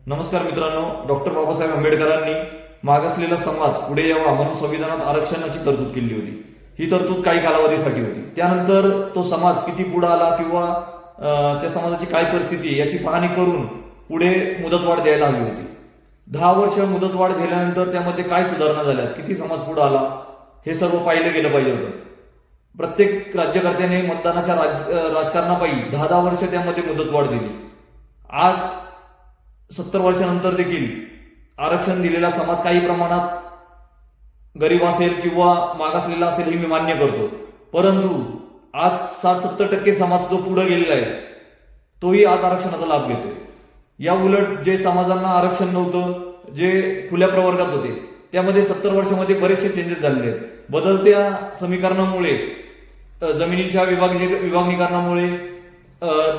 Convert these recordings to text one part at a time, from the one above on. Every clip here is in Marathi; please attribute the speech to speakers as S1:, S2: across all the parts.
S1: नमस्कार मित्रांनो, डॉक्टर बाबासाहेब आंबेडकरांनी मागासलेला समाज पुढे यावा म्हणून संविधानात आरक्षणाची तरतूद केली होती. ही तरतूद काही कालावधीसाठी होती. त्यानंतर तो समाज किती पुढे आला किंवा त्या समाजाची काय परिस्थिती आहे याची पाहणी करून पुढे मुदतवाढ द्यायला हवी होती. 10 वर्ष मुदतवाढ दिल्यानंतर त्यामध्ये काय सुधारणा झाल्या, किती समाज पुढे आला, हे सर्व पाहिलं गेलं पाहिजे होतं. प्रत्येक राज्यकर्त्याने मतदानाच्या राजकारणापायी 10 वर्ष त्यामध्ये मुदतवाढ दिली. आज 70 वर्षानंतर देखील आरक्षण दिलेला समाज काही प्रमाणात गरीब असेल किंवा मागासलेला असेल हे मी मान्य करतो, परंतु आज 60-70% समाज जो पुढे गेलेला आहे तोही आज आरक्षणाचा लाभ घेतोय. या उलट जे समाजांना आरक्षण नव्हतं, जे खुल्या प्रवर्गात होते, त्यामध्ये 70 वर्षामध्ये बरेचसे चेंजेस झालेले आहेत. बदलत्या समीकरणामुळे, जमिनीच्या विभागणीकरणामुळे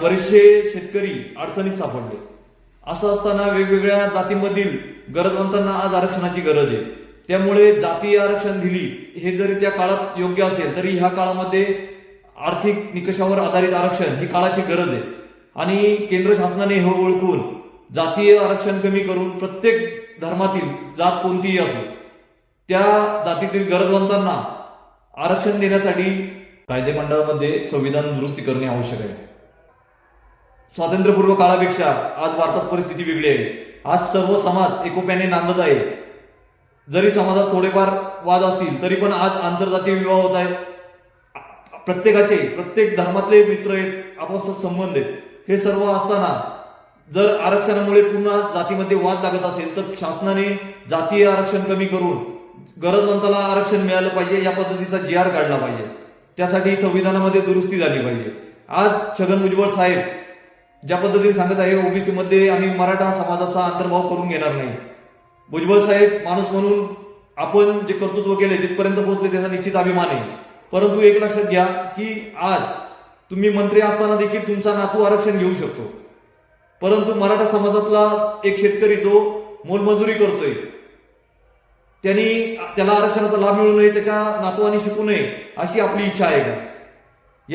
S1: बरेचसे शेतकरी अडचणीत सापडले. असं असताना वेगवेगळ्या जातीमधील गरजवंतांना आज आरक्षणाची गरज आहे. त्यामुळे जातीय आरक्षण दिली हे जरी त्या काळात योग्य असेल तरी ह्या काळामध्ये आर्थिक निकषावर आधारित आरक्षण ही काळाची गरज आहे. आणि केंद्र शासनाने हे ओळखून जातीय आरक्षण कमी करून प्रत्येक धर्मातील जात कोणतीही असो त्या जातीतील गरजवंतांना आरक्षण देण्यासाठी कायदेमंडळामध्ये संविधान दुरुस्ती करणे आवश्यक आहे. स्वातंत्र्यपूर्व काळापेक्षा आज भारतात परिस्थिती वेगळी आहे. आज सर्व समाज एकोप्याने नांदत आहे. जरी समाजात थोडेफार वाद असतील तरी पण आज आंतरजातीय विवाह होत आहेत. प्रत्येक धर्मातले मित्र आहेत, आपापसात संबंध आहेत. हे सर्व असताना जर आरक्षणामुळे पुन्हा जातीमध्ये वाद लागत असेल तर शासनाने जातीय आरक्षण कमी करून गरजवंताला आरक्षण मिळालं पाहिजे, या पद्धतीचा GR काढला पाहिजे. त्यासाठी संविधानामध्ये दुरुस्ती झाली पाहिजे. आज छगन भुजबळ साहेब ज्या पद्धतीने सांगत आहे ओबीसी मध्ये आम्ही मराठा समाजाचा अंतर्भाव करून घेणार नाही. भुजबळ साहेब माणूस म्हणून आपण जे कर्तृत्व केले जिथपर्यंत पोहोचले त्याचा निश्चित अभिमान आहे. परंतु एक लक्षात घ्या की आज तुम्ही मंत्री असताना देखील तुमचा नातू आरक्षण घेऊ शकतो, परंतु मराठा समाजातला एक शेतकरी जो मोलमजुरी करतोय त्याला आरक्षणाचा लाभ मिळू नये, त्याच्या नातवानी शिकू नये अशी आपली इच्छा आहे का?